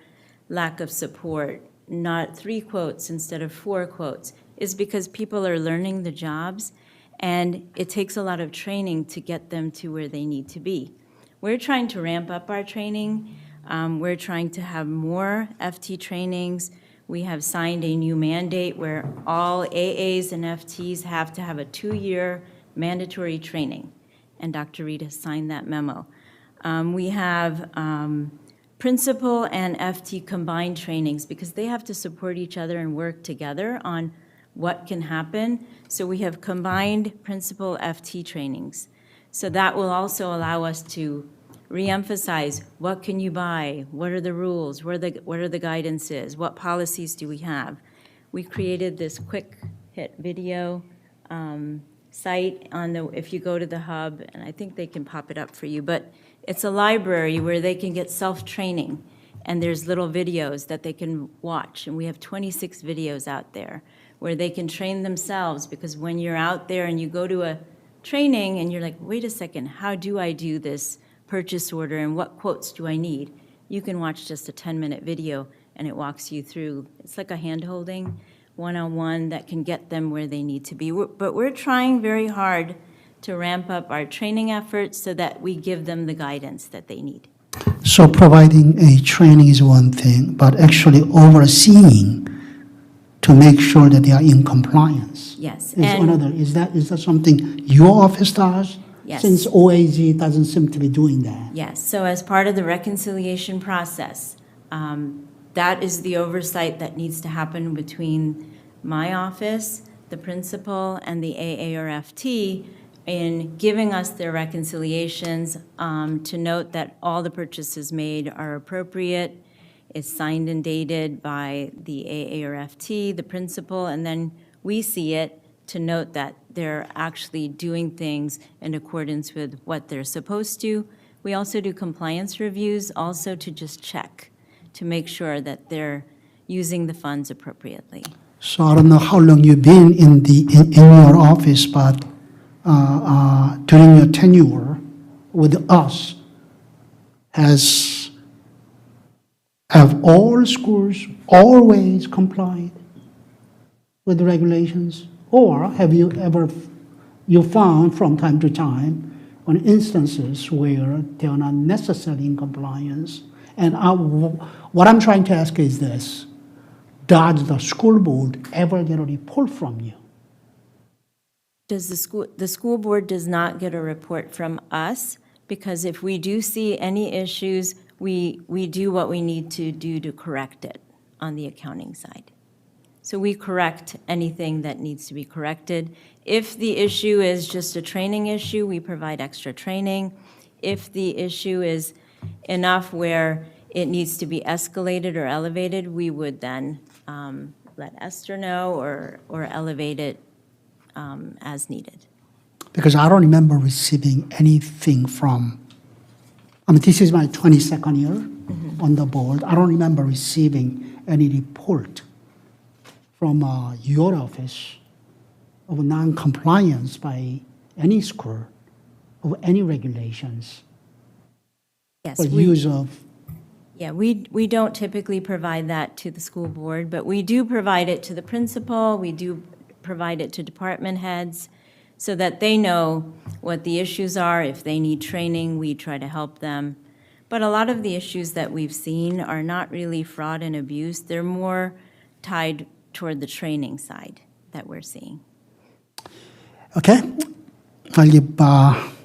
lack of support, not 3 quotes instead of 4 quotes, is because people are learning the jobs, and it takes a lot of training to get them to where they need to be. We're trying to ramp up our training. We're trying to have more FT trainings. We have signed a new mandate where all AAs and FTs have to have a 2-year mandatory training, and Dr. Reed has signed that memo. We have principal and FT combined trainings because they have to support each other and work together on what can happen. So we have combined principal FT trainings. So that will also allow us to reemphasize what can you buy, what are the rules, what are the guidances, what policies do we have. We created this quick hit video site on the, if you go to the hub, and I think they can pop it up for you, but it's a library where they can get self-training, and there's little videos that they can watch, and we have 26 videos out there where they can train themselves, because when you're out there and you go to a training and you're like, wait a second, how do I do this purchase order and what quotes do I need? You can watch just a 10-minute video and it walks you through. It's like a hand-holding one-on-one that can get them where they need to be. But we're trying very hard to ramp up our training efforts so that we give them the guidance that they need. So providing a training is one thing, but actually overseeing to make sure that they are in compliance Yes, is and- another. Is that something your office does? Yes. Since OAG doesn't seem to be doing that. Yes, so as part of the reconciliation process, that is the oversight that needs to happen between my office, the principal, and the AA or FT in giving us their reconciliations, to note that all the purchases made are appropriate. It's signed and dated by the AA or FT, the principal, and then we see it to note that they're actually doing things in accordance with what they're supposed to. We also do compliance reviews, also to just check, to make sure that they're using the funds appropriately. So I don't know how long you've been in your office, but during your tenure with us, have all schools always complied with the regulations? Or have you ever, you found from time to time on instances where they are not necessarily in compliance? And what I'm trying to ask is this: does the school board ever get a report from you? Does the school board does not get a report from us, because if we do see any issues, we do what we need to do to correct it on the accounting side. So we correct anything that needs to be corrected. If the issue is just a training issue, we provide extra training. If the issue is enough where it needs to be escalated or elevated, we would then let Esther know or elevate it as needed. Because I don't remember receiving anything from, this is my 22nd year on the board. I don't remember receiving any report from your office of non-compliance by any school of any regulations Yes, or use of. yeah, we don't typically provide that to the school board, but we do provide it to the principal, we do provide it to department heads, so that they know what the issues are. If they need training, we try to help them. But a lot of the issues that we've seen are not really fraud and abuse. They're more tied toward the training side that we're seeing. Okay, I'll give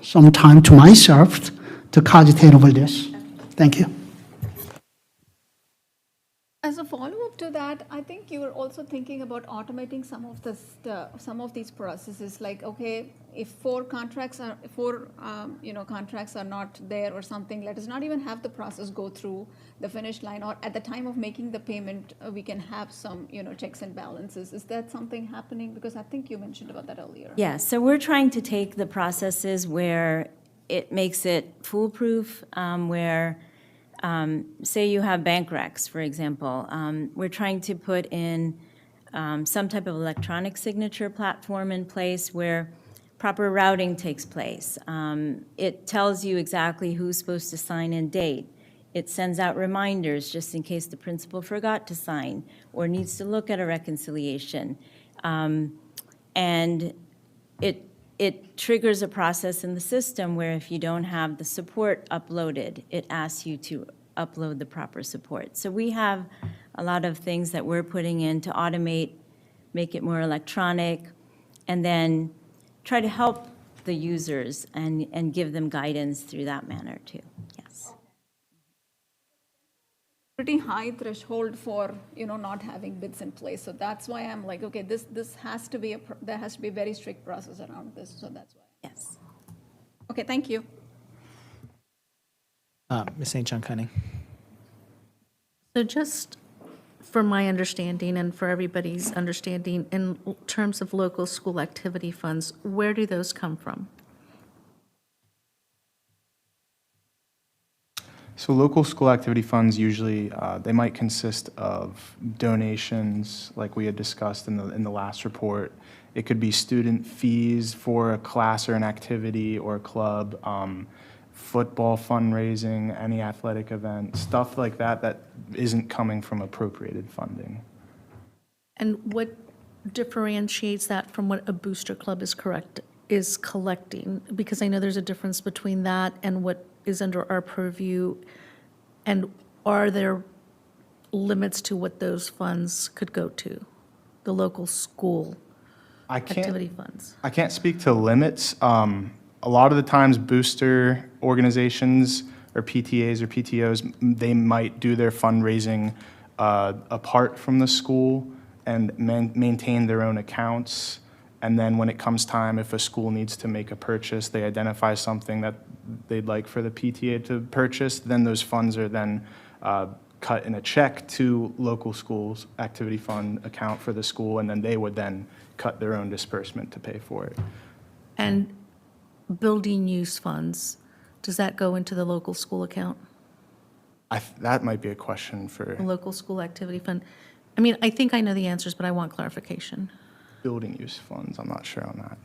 some time to myself to cogitate over this. Thank you. As a follow-up to that, I think you were also thinking about automating some of these processes. Like, okay, if four contracts are not there or something, let us not even have the process go through the finish line, or at the time of making the payment, we can have some checks and balances. Is that something happening? Because I think you mentioned about that earlier. Yeah, so we're trying to take the processes where it makes it foolproof, where say you have bank recs, for example. We're trying to put in some type of electronic signature platform in place where proper routing takes place. It tells you exactly who's supposed to sign and date. It sends out reminders just in case the principal forgot to sign or needs to look at a reconciliation. And it triggers a process in the system where if you don't have the support uploaded, it asks you to upload the proper support. So we have a lot of things that we're putting in to automate, make it more electronic, and then try to help the users and give them guidance through that manner too. Yes. Pretty high threshold for, not having bids in place. So that's why I'm like, okay, this has to be, there has to be a very strict process around this, so that's why. Yes. Okay, thank you. Ms. St. John Cunning. So just for my understanding and for everybody's understanding, in terms of local school activity funds, where do those come from? So local school activity funds usually, they might consist of donations, like we had discussed in the last report. It could be student fees for a class or an activity or a club, football fundraising, any athletic event, stuff like that that isn't coming from appropriated funding. And what differentiates that from what a booster club is collecting? Because I know there's a difference between that and what is under our purview. And are there limits to what those funds could go to, the local school activity funds? I can't speak to limits. A lot of the times booster organizations or PTAs or PTOs, they might do their fundraising apart from the school and maintain their own accounts. And then when it comes time, if a school needs to make a purchase, they identify something that they'd like for the PTA to purchase, then those funds are then cut in a check to local schools' activity fund account for the school, and then they would then cut their own disbursement to pay for it. And building use funds, does that go into the local school account? That might be a question for The local school activity fund? I mean, I think I know the answers, but I want clarification. building use funds. I'm not sure on that.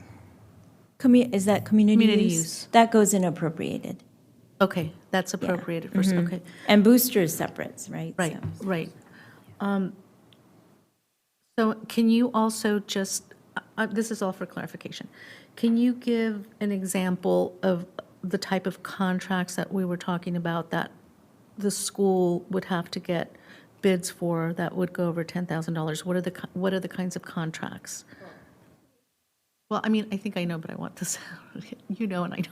Is that community Community use? use. That goes in appropriated. Okay, that's appropriated for, okay. And booster is separate, right? Right, So- right. So can you also just, this is all for clarification. Can you give an example of the type of contracts that we were talking about that the school would have to get bids for that would go over $10,000? What are the kinds of contracts? Well, I mean, I think I know, but I want this, you know, and I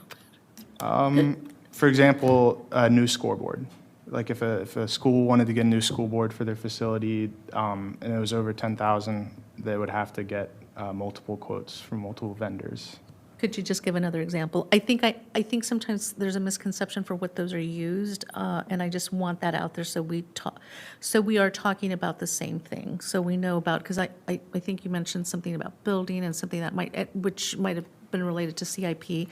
know. For example, a new scoreboard. Like if a school wanted to get a new school board for their facility, and it was over 10,000, they would have to get multiple quotes from multiple vendors. Could you just give another example? I think sometimes there's a misconception for what those are used, and I just want that out there so we are talking about the same thing. So we know about, because I think you mentioned something about building and something that which might have been related to CIP.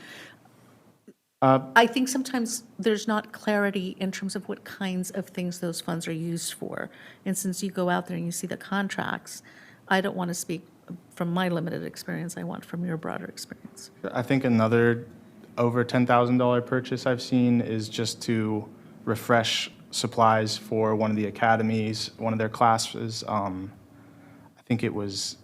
I think sometimes there's not clarity in terms of what kinds of things those funds are used for. And since you go out there and you see the contracts, I don't want to speak from my limited experience, I want from your broader experience. I think another over $10,000 purchase I've seen is just to refresh supplies for one of the academies, one of their classes. I think it was,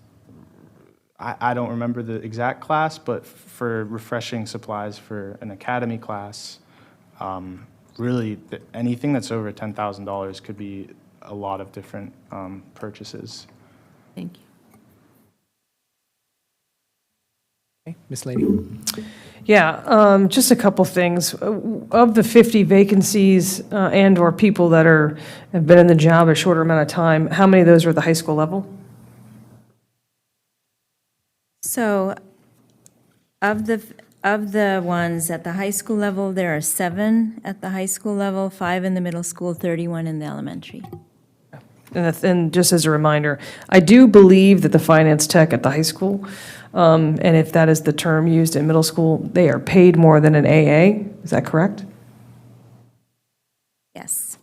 I don't remember the exact class, but for refreshing supplies for an academy class, really anything that's over $10,000 could be a lot of different purchases. Thank you. Okay, Ms. Lady? Yeah, just a couple things. Of the 50 vacancies and/or people that have been in the job a shorter amount of time, how many of those are at the high school level? So of the ones at the high school level, there are 7 at the high school level, 5 in the middle school, 31 in the elementary. And just as a reminder, I do believe that the finance tech at the high school, and if that is the term used in middle school, they are paid more than an AA. Is that correct? Yes.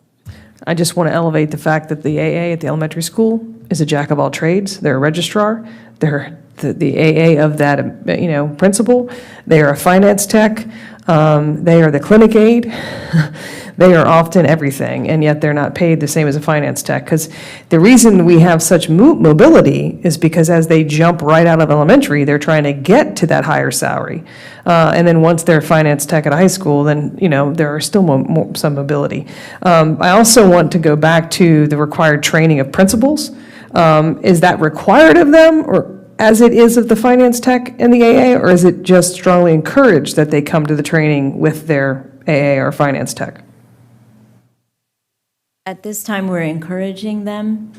I just want to elevate the fact that the AA at the elementary school is a jack of all trades. They're a registrar. They're the AA of that, principal. They are a finance tech. They are the clinic aide. They are often everything, and yet they're not paid the same as a finance tech. Because the reason we have such mobility is because as they jump right out of elementary, they're trying to get to that higher salary. And then once they're finance tech at high school, then, there are still some mobility. I also want to go back to the required training of principals. Is that required of them, or as it is of the finance tech and the AA, or is it just strongly encouraged that they come to the training with their AA or finance tech? At this time, we're encouraging them.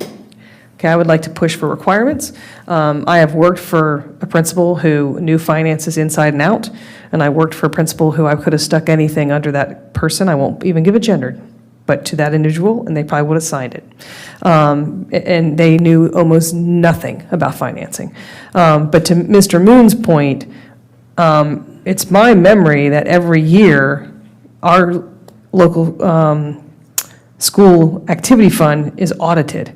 Okay, I would like to push for requirements. I have worked for a principal who knew finances inside and out, and I worked for a principal who I could have stuck anything under that person. I won't even give a gender, but to that individual, and they probably would have signed it. And they knew almost nothing about financing. But to Mr. Moon's point, it's my memory that every year, our local school activity fund is audited.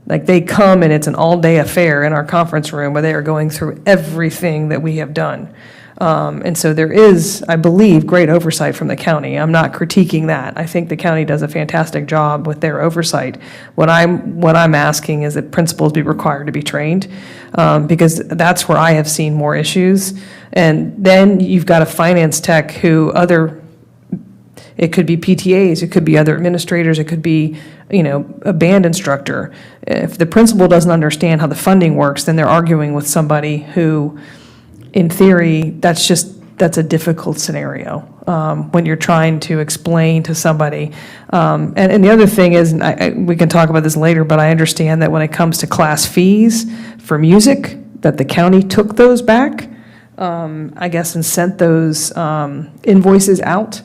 Like, they come and it's an all-day affair in our conference room where they are going through everything that we have done. And so there is, I believe, great oversight from the county. I'm not critiquing that. I think the county does a fantastic job with their oversight. What I'm asking is that principals be required to be trained, because that's where I have seen more issues. And then you've got a finance tech it could be PTAs, it could be other administrators, it could be, a band instructor. If the principal doesn't understand how the funding works, then they're arguing with somebody who, in theory, that's a difficult scenario when you're trying to explain to somebody. And the other thing is, and we can talk about this later, but I understand that when it comes to class fees for music, that the county took those back, I guess, and sent those invoices out.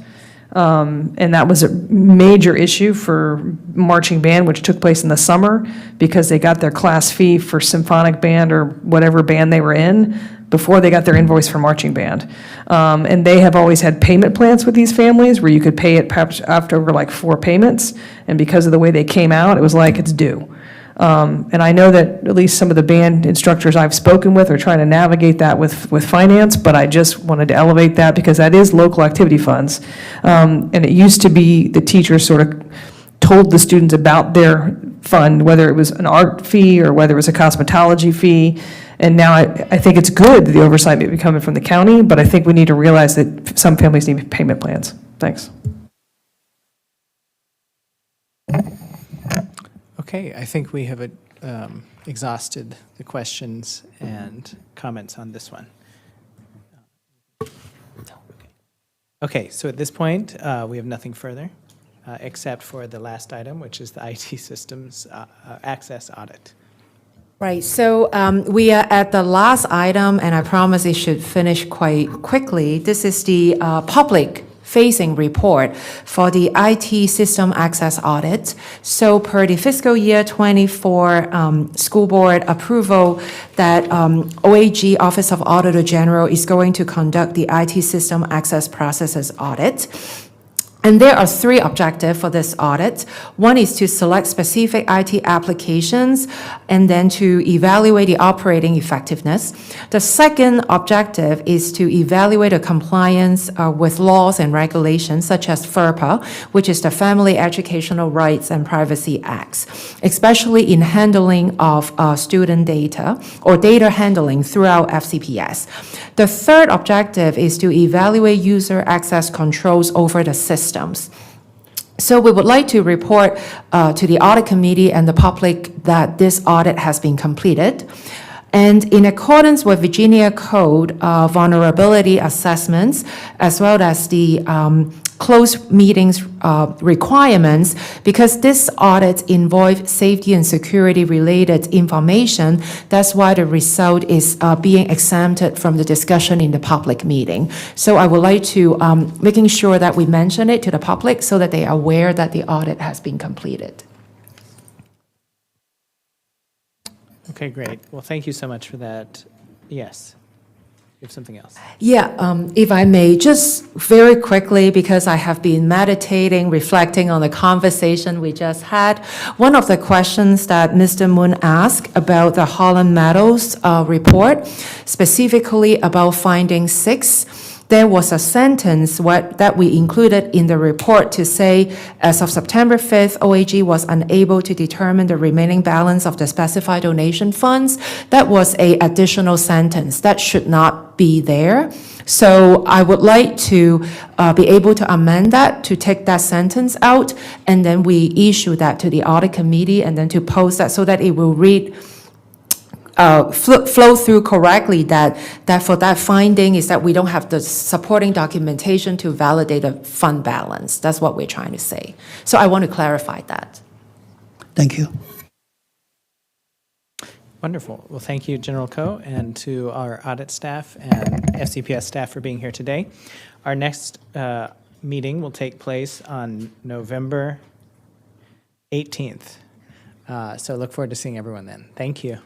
And that was a major issue for marching band, which took place in the summer, because they got their class fee for symphonic band or whatever band they were in before they got their invoice for marching band. And they have always had payment plans with these families where you could pay it perhaps after over like 4 payments. And because of the way they came out, it was like it's due. And I know that at least some of the band instructors I've spoken with are trying to navigate that with finance, but I just wanted to elevate that because that is local activity funds. And it used to be the teachers sort of told the students about their fund, whether it was an art fee or whether it was a cosmetology fee. And now I think it's good that the oversight may be coming from the county, but I think we need to realize that some families need payment plans. Thanks. Okay, I think we have exhausted the questions and comments on this one. Okay, so at this point, we have nothing further, except for the last item, which is the IT systems access audit. Right, so we are at the last item, and I promise it should finish quite quickly. This is the public-facing report for the IT system access audit. So per the fiscal year 24 school board approval that OAG, Office of Auditor General, is going to conduct the IT system access processes audit. And there are 3 objectives for this audit. One is to select specific IT applications and then to evaluate the operating effectiveness. The second objective is to evaluate the compliance with laws and regulations such as FERPA, which is the Family Educational Rights and Privacy Acts, especially in handling of student data or data handling throughout FCPS. The third objective is to evaluate user access controls over the systems. So we would like to report to the audit committee and the public that this audit has been completed. And in accordance with Virginia Code vulnerability assessments, as well as the closed meetings requirements, because this audit involves safety and security related information, that's why the result is being exempted from the discussion in the public meeting. So I would like to making sure that we mention it to the public so that they are aware that the audit has been completed. Okay, great. Well, thank you so much for that. Yes. have something else. Yeah, if I may, just very quickly, because I have been meditating, reflecting on the conversation we just had. One of the questions that Mr. Moon asked about the Holland Meadows report, specifically about finding 6, there was a sentence that we included in the report to say, as of September 5th, OAG was unable to determine the remaining balance of the specified donation funds. That was a additional sentence. That should not be there. So I would like to be able to amend that, to take that sentence out, and then we issue that to the audit committee, and then to post that so that it will read flow through correctly, that for that finding is that we don't have the supporting documentation to validate the fund balance. That's what we're trying to say. So I want to clarify that. Thank you. Wonderful. Well, thank you, General Ko, and to our audit staff and FCPS staff for being here today. Our next meeting will take place on November 18th. So look forward to seeing everyone then. Thank you.